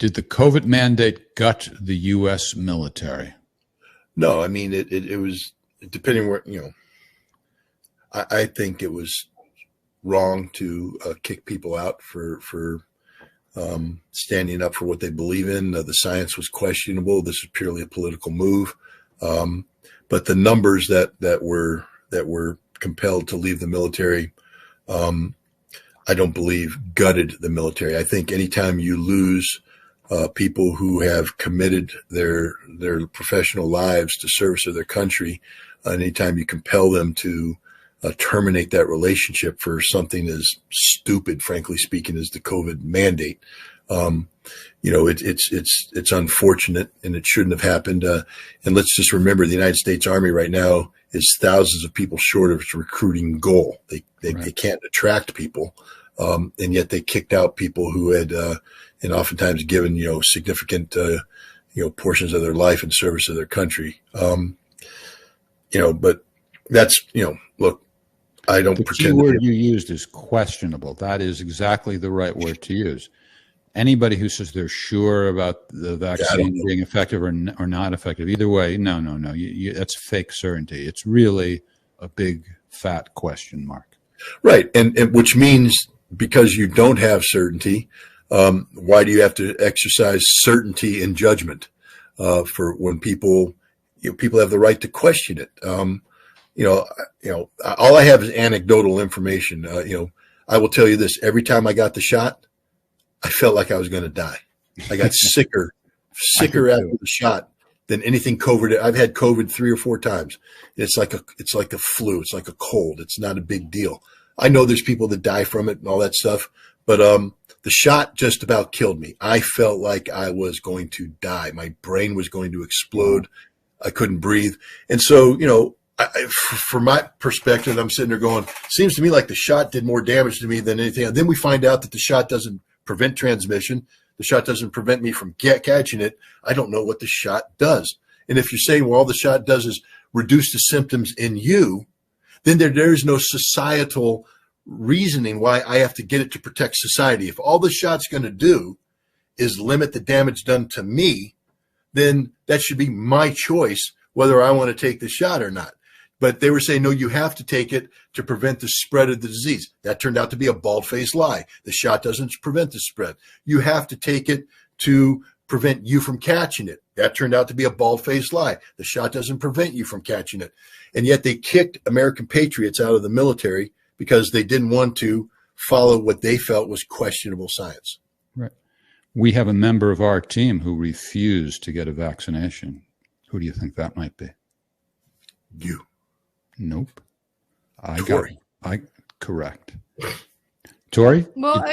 Did the COVID mandate gut the U.S. military? No, I mean, it was, depending where, I think it was wrong to kick people out for standing up for what they believe in. The science was questionable. This is purely a political move. But the numbers that were compelled to leave the military, I don't believe gutted the military. I think anytime you lose people who have committed their professional lives to service of their country, anytime you compel them to terminate that relationship for something as stupid, frankly speaking, as the COVID mandate, it's unfortunate and it shouldn't have happened. And let's just remember, the United States Army right now is thousands of people short of its recruiting goal. They can't attract people, and yet they kicked out people who had and oftentimes given significant portions of their life in service of their country. But that's look. I don't pretend. The key word you used is questionable. That is exactly the right word to use. Anybody who says they're sure about the vaccine being effective or not effective, either way, no. That's fake certainty. It's really a big, fat question mark. Right, and which means because you don't have certainty, why do you have to exercise certainty in judgment for when people have the right to question it? All I have is anecdotal information. I will tell you this: every time I got the shot, I felt like I was going to die. I got sicker after the shot than anything COVID. I've had COVID 3 or 4 times. It's like a flu. It's like a cold. It's not a big deal. I know there's people that die from it and all that stuff, but the shot just about killed me. I felt like I was going to die. My brain was going to explode. I couldn't breathe. And so, from my perspective, I'm sitting there going, seems to me like the shot did more damage to me than anything. And then we find out that the shot doesn't prevent transmission. The shot doesn't prevent me from catching it. I don't know what the shot does. And if you're saying, well, all the shot does is reduce the symptoms in you, then there is no societal reasoning why I have to get it to protect society. If all the shot's going to do is limit the damage done to me, then that should be my choice whether I want to take the shot or not. But they were saying, no, you have to take it to prevent the spread of the disease. That turned out to be a bald-faced lie. The shot doesn't prevent the spread. You have to take it to prevent you from catching it. That turned out to be a bald-faced lie. The shot doesn't prevent you from catching it. And yet they kicked American patriots out of the military because they didn't want to follow what they felt was questionable science. Right. We have a member of our team who refused to get a vaccination. Who do you think that might be? You. Nope. Correct. Tori? Well,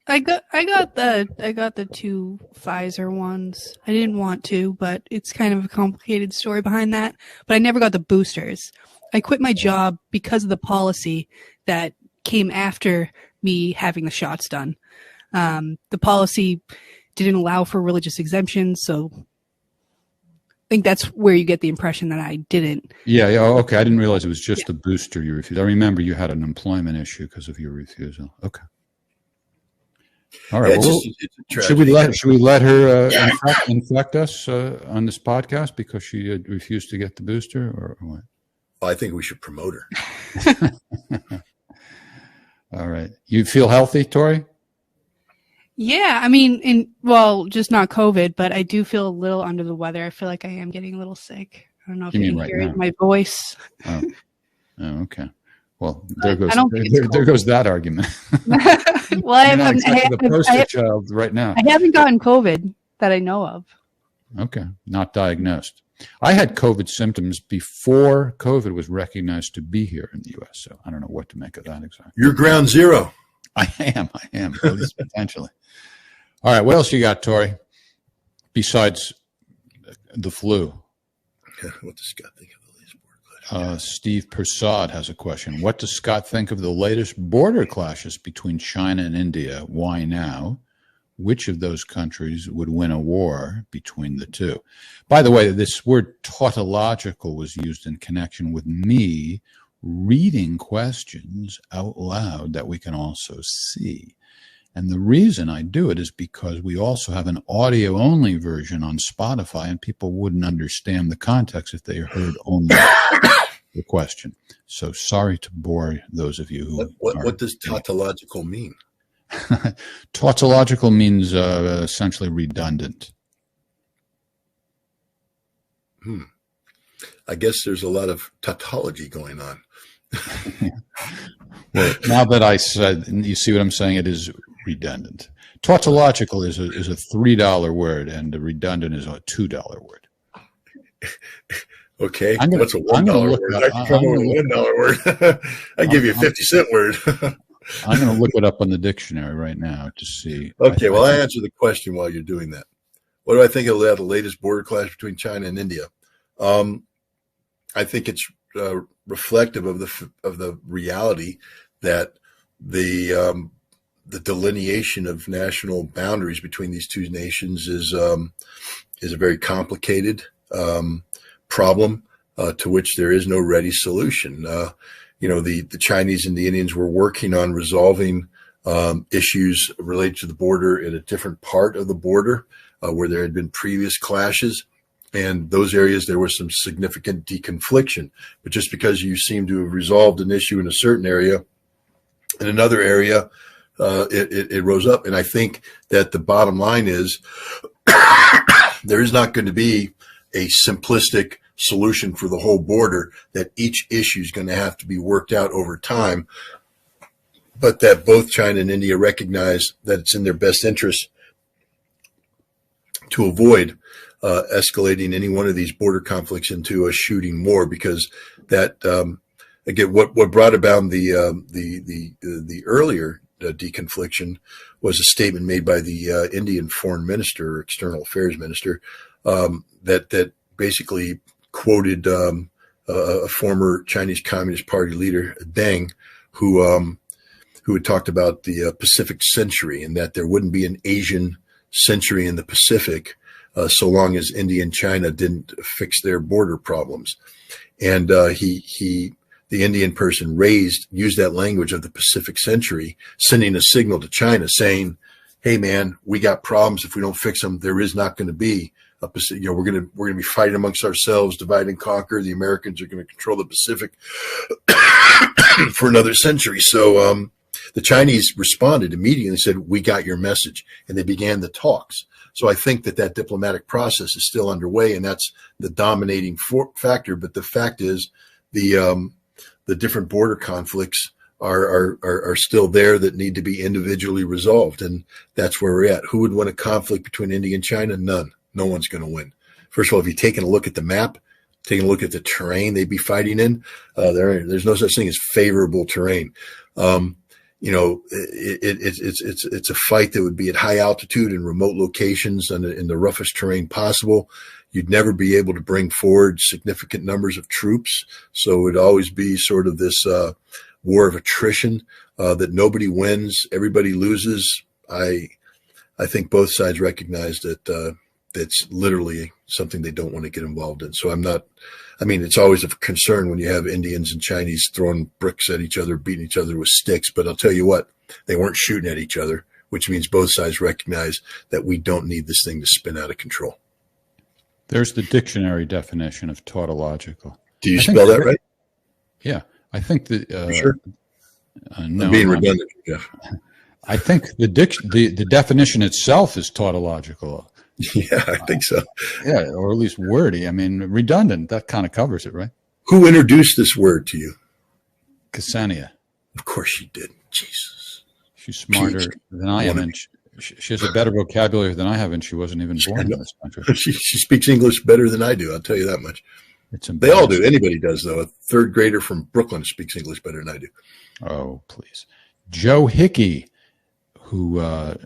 I got the 2 Pfizer ones. I didn't want to, but it's kind of a complicated story behind that. But I never got the boosters. I quit my job because of the policy that came after me having the shots done. The policy didn't allow for religious exemptions, so I think that's where you get the impression that I didn't. Yeah. Okay. I didn't realize it was just the booster you refused. I remember you had an employment issue because of your refusal. Okay. All right. Should we let her infect us on this podcast because she had refused to get the booster, or what? Well, I think we should promote her. All right. You feel healthy, Tori? Yeah, I mean, just not COVID, but I do feel a little under the weather. I feel like I am getting a little sick. I don't know if you can hear it in my voice. Oh, okay. Well, there goes that argument. Well, I haven't the poster child right now. I haven't gotten COVID that I know of. Okay, not diagnosed. I had COVID symptoms before COVID was recognized to be here in the U.S., so I don't know what to make of that exactly. You're ground zero. I am, at least potentially. All right, what else you got, Tori, besides the flu? What does Scott think of the latest border clashes? Steve Persad has a question. What does Scott think of the latest border clashes between China and India? Why now? Which of those countries would win a war between the two? By the way, this word tautological was used in connection with me reading questions out loud that we can also see. And the reason I do it is because we also have an audio-only version on Spotify, and people wouldn't understand the context if they heard only the question. So sorry to bore those of you who. What does tautological mean? Tautological means essentially redundant. I guess there's a lot of tautology going on. Well, now that I said, you see what I'm saying? It is redundant. Tautological is a $3 word, and redundant is a $2 word. Okay, what's a $1 word? I can come up with a $1 word. I give you a 50-cent word. I'm going to look it up on the dictionary right now to see. Okay, well, I answer the question while you're doing that. What do I think of the latest border clash between China and India? I think it's reflective of the reality that the delineation of national boundaries between these two nations is a very complicated problem to which there is no ready solution. The Chinese and the Indians were working on resolving issues related to the border in a different part of the border where there had been previous clashes. And those areas, there was some significant deconfliction. But just because you seem to have resolved an issue in a certain area, in another area, it rose up. And I think that the bottom line is there is not going to be a simplistic solution for the whole border, that each issue is going to have to be worked out over time, but that both China and India recognize that it's in their best interest to avoid escalating any one of these border conflicts into a shooting war, because that again, what brought about the earlier deconfliction was a statement made by the Indian foreign minister, or external affairs minister, that basically quoted a former Chinese Communist Party leader, Deng, who had talked about the Pacific century, and that there wouldn't be an Asian century in the Pacific so long as India and China didn't fix their border problems. And the Indian person used that language of the Pacific century, sending a signal to China saying, hey man, we got problems. If we don't fix them, there is not going to be a Pacific, we're going to be fighting amongst ourselves, divide and conquer. The Americans are going to control the Pacific for another century. So the Chinese responded immediately and said, we got your message. And they began the talks. So I think that diplomatic process is still underway, and that's the dominating factor. But the fact is, the different border conflicts are still there that need to be individually resolved, and that's where we're at. Who would win a conflict between India and China? None. No one's going to win. First of all, if you've taken a look at the map, taking a look at the terrain they'd be fighting in, there's no such thing as favorable terrain. It's a fight that would be at high altitude in remote locations and in the roughest terrain possible. You'd never be able to bring forward significant numbers of troops. So it would always be sort of this war of attrition that nobody wins, everybody loses. I think both sides recognize that that's literally something they don't want to get involved in. So it's always a concern when you have Indians and Chinese throwing bricks at each other, beating each other with sticks. But I'll tell you what, they weren't shooting at each other, which means both sides recognize that we don't need this thing to spin out of control. There's the dictionary definition of tautological. Do you spell that right? Yeah. I think that. Sure. No, I'm being redundant, Jeff. I think the definition itself is tautological. Yeah, I think so. Yeah, or at least wordy. I mean, redundant, that kind of covers it, right? Who introduced this word to you? Ksenia. Of course she did. Jesus. She's smarter than I am, and she has a better vocabulary than I have, and she wasn't even born in this country. She speaks English better than I do, I'll tell you that much. They all do. Anybody does, though. A third grader from Brooklyn speaks English better than I do. Oh, please. Joe Hickey, who, I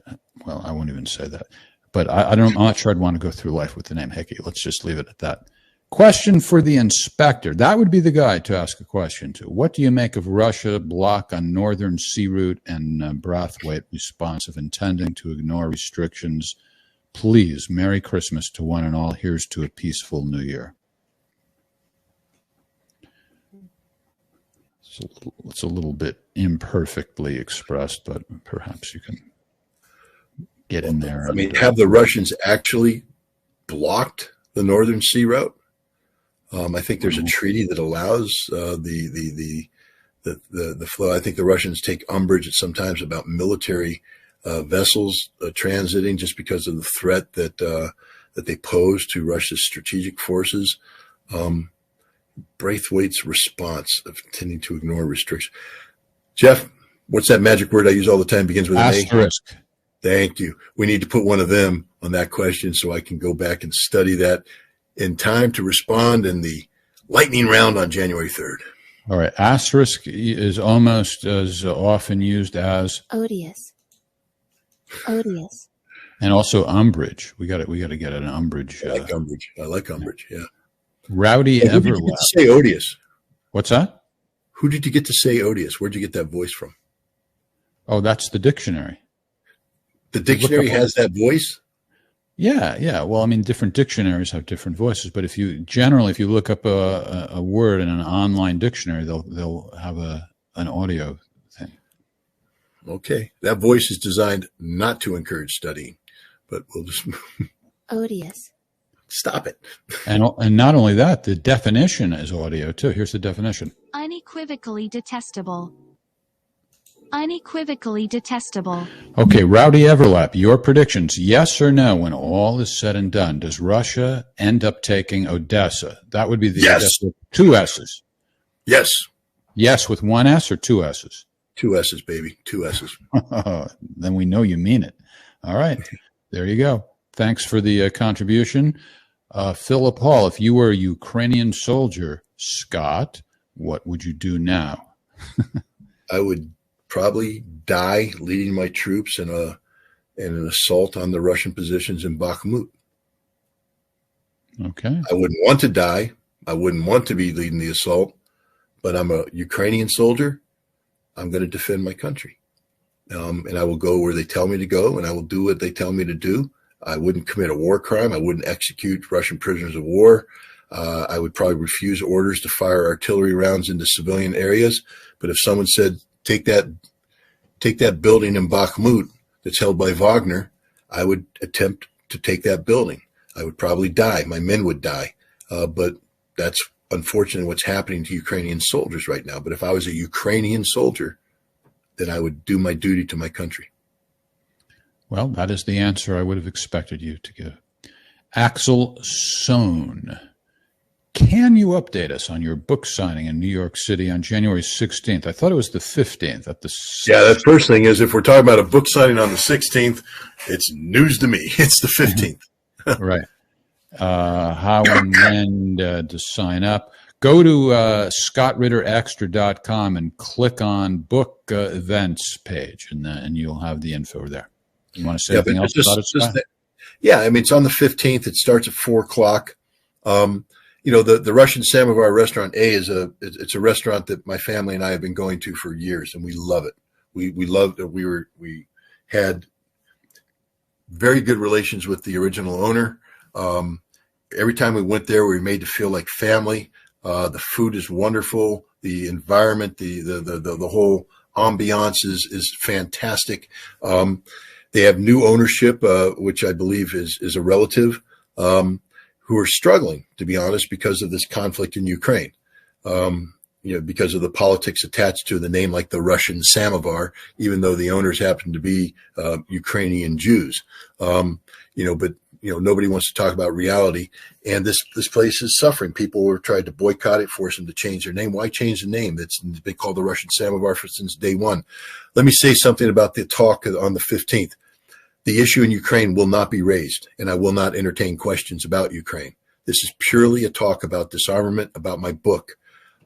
won't even say that. But I'm not sure I'd want to go through life with the name Hickey. Let's just leave it at that. Question for the inspector. That would be the guy to ask a question to. What do you make of Russia block on northern sea route and Brathwaite response of intending to ignore restrictions? Please, Merry Christmas to one and all. Here's to a peaceful New Year. It's a little bit imperfectly expressed, but perhaps you can get in there. I mean, have the Russians actually blocked the Northern Sea route? I think there's a treaty that allows the flow. I think the Russians take umbrage at sometimes about military vessels transiting just because of the threat that they pose to Russia's strategic forces. Braithwaite's response of tending to ignore restrictions. Jeff, what's that magic word I use all the time? Begins with an A. Asterisk. Thank you. We need to put one of them on that question so I can go back and study that in time to respond in the lightning round on January 3rd. All right. Asterisk is almost as often used as odious. Odious. And also umbrage. We got to get an umbrage. I like umbrage. I like umbrage. Yeah. Rowdy Who did you get to say odious? What's that? Who did you get to say odious? Where'd you get that voice from? Oh, that's the dictionary. The dictionary has that voice? Yeah. Well, I mean, different dictionaries have different voices, but if you look up a word in an online dictionary, they'll have an audio thing. Okay, that voice is designed not to encourage studying, but we'll just odious. Stop it. And not only that, the definition is audio too. Here's the definition: unequivocally detestable. Unequivocally detestable. Okay, Rowdy Everlap, your predictions, yes or no, when all is said and done, does Russia end up taking Odessa? That would be the yes. Odessa with two S's. Yes. Yes with one S or two S's? Two S's, baby. Two S's. Then we know you mean it. All right. There you go. Thanks for the contribution. Philip Hall, if you were a Ukrainian soldier, Scott, what would you do now? I would probably die leading my troops in an assault on the Russian positions in Bakhmut. Okay. I wouldn't want to die. I wouldn't want to be leading the assault, but I'm a Ukrainian soldier. I'm going to defend my country. And I will go where they tell me to go, and I will do what they tell me to do. I wouldn't commit a war crime. I wouldn't execute Russian prisoners of war. I would probably refuse orders to fire artillery rounds into civilian areas. But if someone said, take that building in Bakhmut that's held by Wagner, I would attempt to take that building. I would probably die. My men would die. But that's unfortunately what's happening to Ukrainian soldiers right now. But if I was a Ukrainian soldier, then I would do my duty to my country. Well, that is the answer I would have expected you to give. Axel Sohn, can you update us on your book signing in New York City on January 16th? I thought it was the 15th. Yeah, the first thing is if we're talking about a book signing on the 16th, it's news to me. It's the 15th. Right. How and when to sign up. Go to scottritterextra.com and click on book events page, and you'll have the info there. You want to say anything else about it? Yeah, I mean, it's on the 15th. It starts at 4:00. The Russian Samovar restaurant it's a restaurant that my family and I have been going to for years, and we love it. We loved it. We had very good relations with the original owner. Every time we went there, we were made to feel like family. The food is wonderful. The environment, the whole ambiance is fantastic. They have new ownership, which I believe is a relative, who are struggling, to be honest, because of this conflict in Ukraine. Because of the politics attached to the name, like the Russian Samovar, even though the owners happen to be Ukrainian Jews. But nobody wants to talk about reality. And this place is suffering. People have tried to boycott it, force them to change their name. Why change the name? It's been called the Russian Samovar since day one. Let me say something about the talk on the 15th. The issue in Ukraine will not be raised, and I will not entertain questions about Ukraine. This is purely a talk about disarmament, about my book.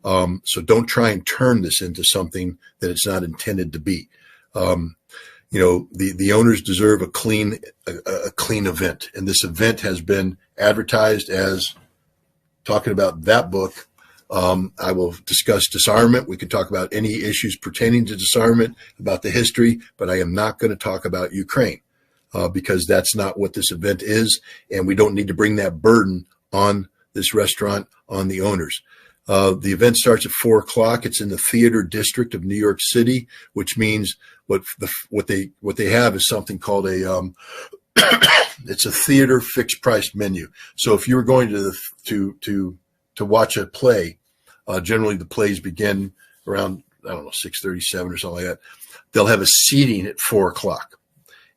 So don't try and turn this into something that it's not intended to be. The owners deserve a clean event, and this event has been advertised as talking about that book. I will discuss disarmament. We can talk about any issues pertaining to disarmament, about the history, but I am not going to talk about Ukraine because that's not what this event is, and we don't need to bring that burden on this restaurant, on the owners. The event starts at 4:00. It's in the theater district of New York City, which means what they have is something called a it's a theater fixed price menu. So if you're going to watch a play, generally the plays begin around, I don't know, 6:37 or something like that. They'll have a seating at 4:00.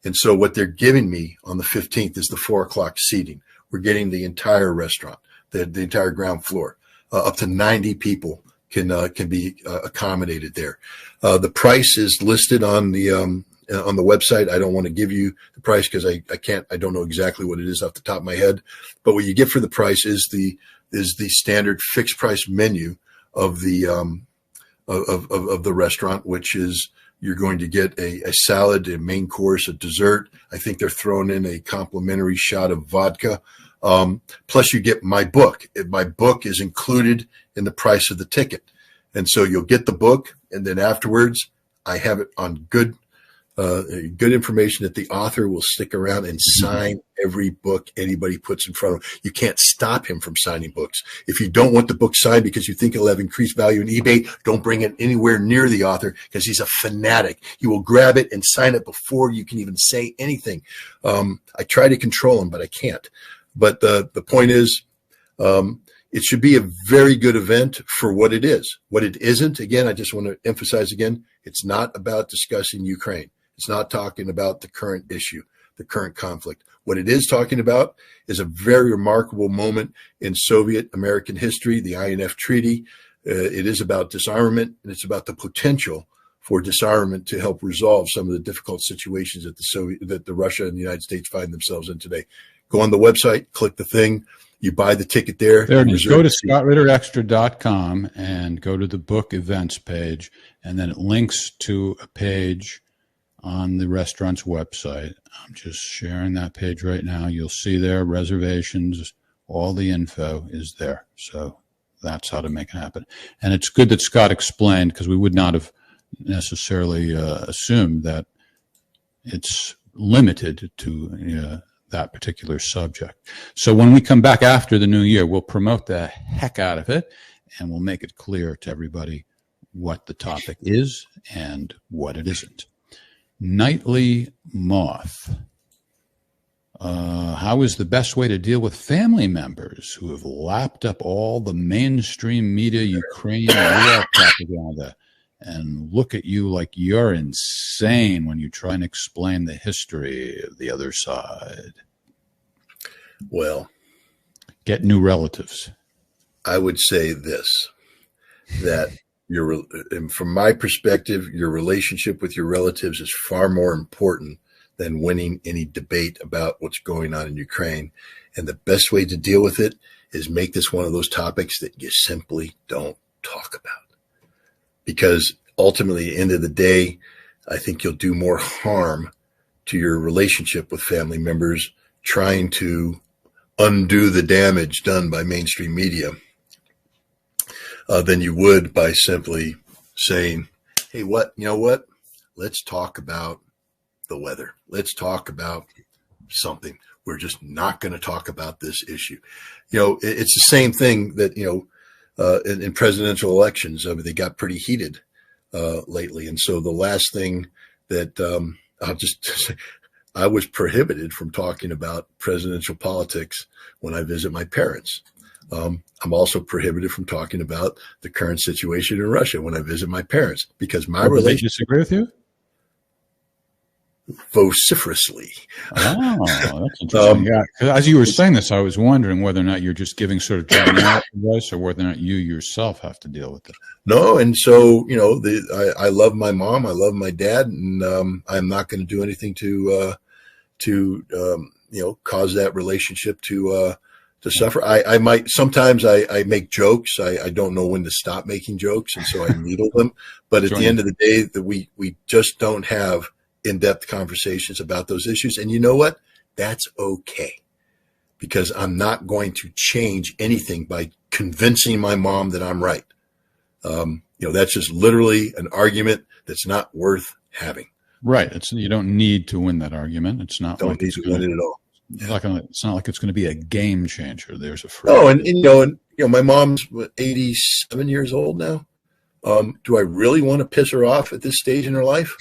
And so what they're giving me on the 15th is the 4:00 seating. We're getting the entire restaurant, the entire ground floor, up to 90 people can be accommodated there. The price is listed on the website. I don't want to give you the price because I don't know exactly what it is off the top of my head. But what you get for the price is the standard fixed price menu of the of the restaurant, which is you're going to get a salad, a main course, a dessert. I think they're throwing in a complimentary shot of vodka. Plus you get my book. My book is included in the price of the ticket. And so you'll get the book, and then afterwards I have it on good information that the author will stick around and sign every book anybody puts in front of him. You can't stop him from signing books. If you don't want the book signed because you think it'll have increased value in eBay, don't bring it anywhere near the author because he's a fanatic. He will grab it and sign it before you can even say anything. I try to control him, but I can't. But the point is, it should be a very good event for what it is. What it isn't, again, I just want to emphasize again, it's not about discussing Ukraine. It's not talking about the current issue, the current conflict. What it is talking about is a very remarkable moment in Soviet American history, the INF Treaty. It is about disarmament, and it's about the potential for disarmament to help resolve some of the difficult situations that the Russia and the United States find themselves in today. Go on the website, click the thing, you buy the ticket there. There it is. Go to scottritterextra.com and go to the book events page, and then it links to a page on the restaurant's website. I'm just sharing that page right now. You'll see there reservations, all the info is there. So that's how to make it happen. And it's good that Scott explained, because we would not have necessarily assumed that it's limited to that particular subject. So when we come back after the new year, we'll promote the heck out of it, and we'll make it clear to everybody what the topic is and what it isn't. Nightly Moth. How is the best way to deal with family members who have lapped up all the mainstream media Ukrainian war propaganda and look at you like you're insane when you try and explain the history of the other side? Well, get new relatives. I would say this, that from my perspective, your relationship with your relatives is far more important than winning any debate about what's going on in Ukraine. And the best way to deal with it is make this one of those topics that you simply don't talk about. Because ultimately, at the end of the day, I think you'll do more harm to your relationship with family members trying to undo the damage done by mainstream media than you would by simply saying, hey, you know what? Let's talk about the weather. Let's talk about something. We're just not going to talk about this issue. It's the same thing that, in presidential elections, I mean, they got pretty heated lately. And so the last thing that I'll just say, I was prohibited from talking about presidential politics when I visit my parents. I'm also prohibited from talking about the current situation in Russia when I visit my parents, because my relationship. They disagree with you? Vociferously. Oh, that's interesting. Yeah, as you were saying this, I was wondering whether or not you're just giving sort of generic advice, or whether or not you yourself have to deal with it. No, and so I love my mom, I love my dad, and I'm not going to do anything to cause that relationship to suffer. I might sometimes I make jokes. I don't know when to stop making jokes, and so I needle them. But at the end of the day, that we just don't have in-depth conversations about those issues. And you know what? That's okay, because I'm not going to change anything by convincing my mom that I'm right. That's just literally an argument that's not worth having. Right. You don't need to win that argument. It's not don't need to win it at all. It's not like it's going to be a game changer. There's a phrase. Oh, and my mom's 87 years old now. Do I really want to piss her off at this stage in her life?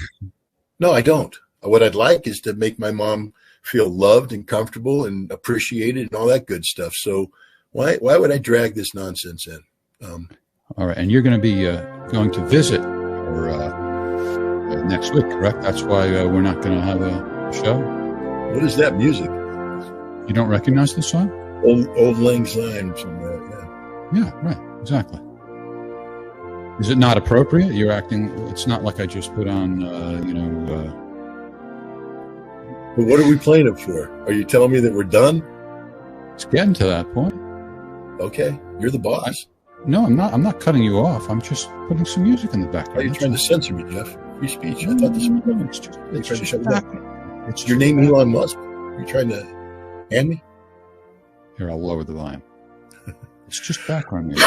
No, I don't. What I'd like is to make my mom feel loved and comfortable and appreciated and all that good stuff. So why would I drag this nonsense in? All right. And you're going to be going to visit her next week, correct? That's why we're not going to have a show. What is that music? You don't recognize the song? Old Lang Syne. Yeah, right. Exactly. Is it not appropriate? You're acting. It's not like I just put on, But what are we playing it for? Are you telling me that we're done? It's getting to that point. Okay, you're the boss. No, I'm not. I'm not cutting you off. I'm just putting some music in the background. Are you trying to censor me, Jeff? Free speech. I thought this was It's just, You're trying to shut me back. down. It's Your name Elon Musk. You're trying to hand me? Here, I'll lower the volume. It's just background music.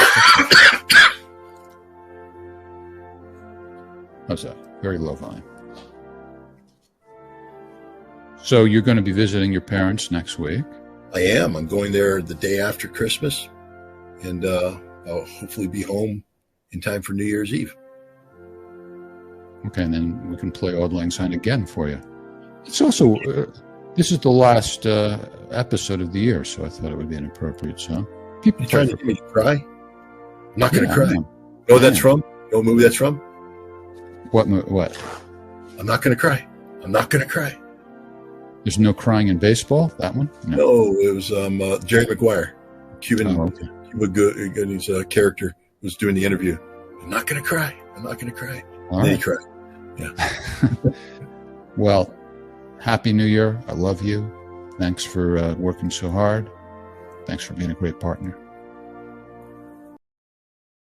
How's that? Very low volume. So you're going to be visiting your parents next week? I am. I'm going there the day after Christmas, and I'll hopefully be home in time for New Year's Eve. Okay, and then we can play Auld Lang Syne again for you. It's also, this is the last episode of the year, so I thought it would be an appropriate song. People You trying to get me to cry? I'm not going to Yeah, cry. I You am. know what that's from? You know what movie that's from? What? I'm not going to cry. I'm not going to cry. There's no crying in baseball? That one? No, it was Jerry Maguire, Cuban. Oh, okay. Cuba Gooding's character was doing the interview. I'm not going to cry. I'm not going to cry. All And then right. he cried. Yeah. Well, Happy New Year. I love you. Thanks for working so hard. Thanks for being a great partner.